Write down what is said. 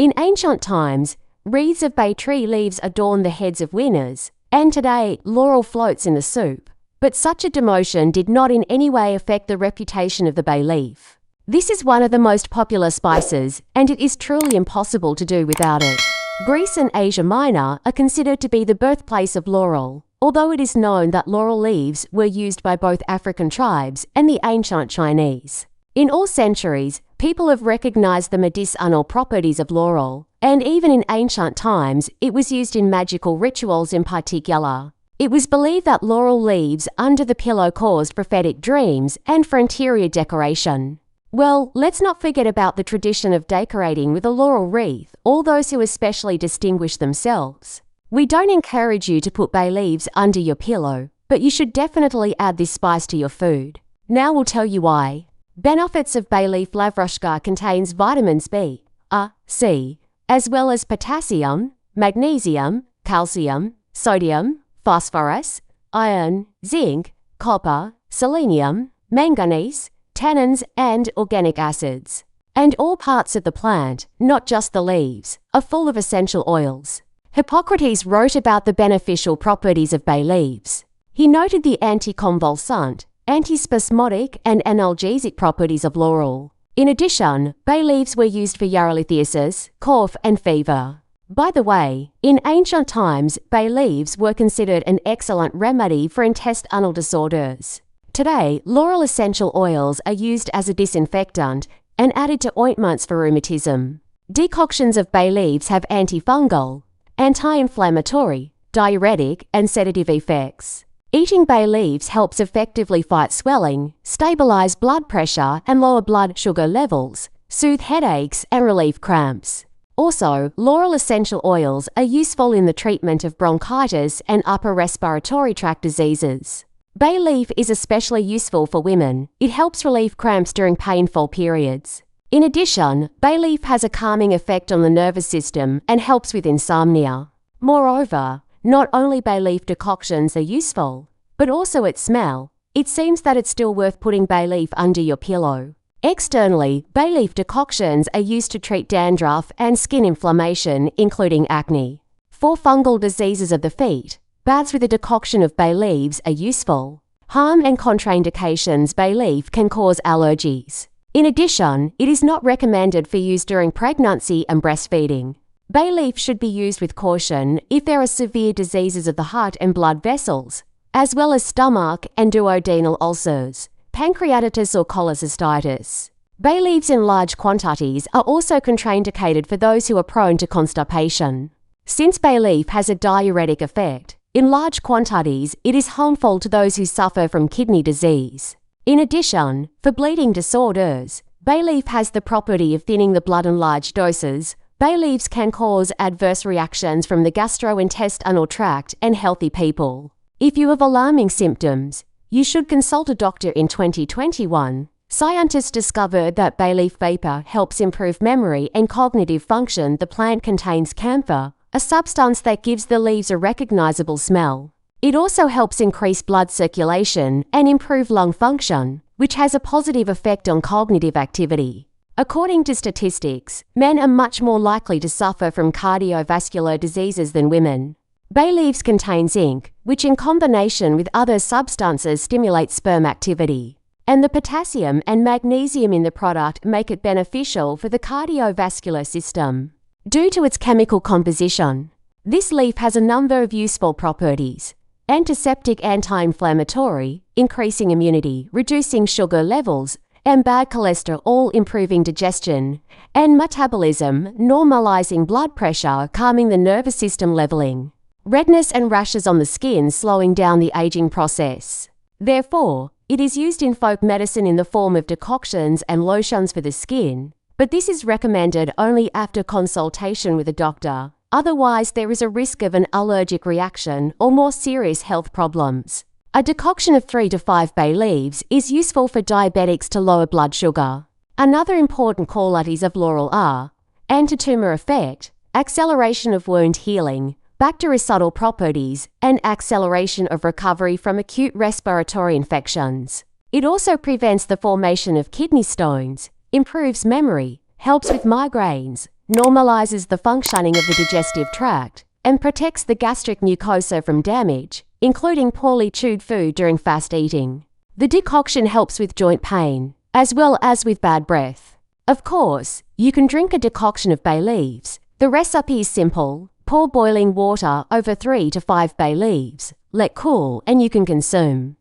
In ancient times, wreaths of bay tree leaves adorned the heads of winners, and today laurel floats in the soup. But such a demotion did not in any way affect the reputation of the bay leaf. This is one of the most popular spices, and it is truly impossible to do without it. Greece and Asia Minor are considered to be the birthplace of laurel, although it is known that laurel leaves were used by both African tribes and the ancient Chinese. In all centuries, people have recognized the medicinal properties of laurel, and even in ancient times, it was used in magical rituals in particular. It was believed that laurel leaves under the pillow caused prophetic dreams and for interior decoration. Well, let's not forget about the tradition of decorating with a laurel wreath all those who especially distinguish themselves. We don't encourage you to put bay leaves under your pillow, but you should definitely add this spice to your food. Now we'll tell you why. Benefits of bay leaf lavrushka contains vitamins B, A, C, as well as potassium, magnesium, calcium, sodium, phosphorus, iron, zinc, copper, selenium, manganese, tannins and organic acids. And all parts of the plant, not just the leaves, are full of essential oils. Hippocrates wrote about the beneficial properties of bay leaves. He noted the anticonvulsant, antispasmodic and analgesic properties of laurel. In addition, bay leaves were used for urolithiasis, cough and fever. By the way, in ancient times, bay leaves were considered an excellent remedy for intestinal disorders. Today, laurel essential oils are used as a disinfectant and added to ointments for rheumatism. Decoctions of bay leaves have antifungal, anti-inflammatory, diuretic, and sedative effects. Eating bay leaves helps effectively fight swelling, stabilize blood pressure and lower blood sugar levels, soothe headaches, and relieve cramps. Also, laurel essential oils are useful in the treatment of bronchitis and upper respiratory tract diseases. Bay leaf is especially useful for women. It helps relieve cramps during painful periods. In addition, bay leaf has a calming effect on the nervous system and helps with insomnia. Moreover, not only bay leaf decoctions are useful, but also its smell. It seems that it's still worth putting bay leaf under your pillow. Externally, bay leaf decoctions are used to treat dandruff and skin inflammation, including acne. For fungal diseases of the feet, baths with a decoction of bay leaves are useful. Harm and contraindications: bay leaf can cause allergies. In addition, it is not recommended for use during pregnancy and breastfeeding. Bay leaf should be used with caution if there are severe diseases of the heart and blood vessels, as well as stomach and duodenal ulcers, pancreatitis or cholecystitis. Bay leaves in large quantities are also contraindicated for those who are prone to constipation. Since bay leaf has a diuretic effect, in large quantities it is harmful to those who suffer from kidney disease. In addition, for bleeding disorders, bay leaf has the property of thinning the blood in large doses. Bay leaves can cause adverse reactions from the gastrointestinal tract in healthy people. If you have alarming symptoms, you should consult a doctor. In 2021, scientists discovered that bay leaf vapor helps improve memory and cognitive function. The plant contains camphor, a substance that gives the leaves a recognizable smell. It also helps increase blood circulation and improve lung function, which has a positive effect on cognitive activity. According to statistics, men are much more likely to suffer from cardiovascular diseases than women. Bay leaves contain zinc, which in combination with other substances stimulates sperm activity. And the potassium and magnesium in the product make it beneficial for the cardiovascular system. Due to its chemical composition, this leaf has a number of useful properties: antiseptic, anti-inflammatory, increasing immunity, reducing sugar levels and bad cholesterol, improving digestion and metabolism, normalizing blood pressure, calming the nervous system, leveling redness and rashes on the skin, slowing down the aging process. Therefore, it is used in folk medicine in the form of decoctions and lotions for the skin, but this is recommended only after consultation with a doctor. Otherwise, there is a risk of an allergic reaction or more serious health problems. A decoction of 3 to 5 bay leaves is useful for diabetics to lower blood sugar. Another important qualities of laurel are anti-tumor effect, acceleration of wound healing, bactericidal properties, and acceleration of recovery from acute respiratory infections. It also prevents the formation of kidney stones, improves memory, helps with migraines, normalizes the functioning of the digestive tract, and protects the gastric mucosa from damage, including poorly chewed food during fast eating. The decoction helps with joint pain, as well as with bad breath. Of course, you can drink a decoction of bay leaves. The recipe is simple. Pour boiling water over 3 to 5 bay leaves. Let cool and you can consume.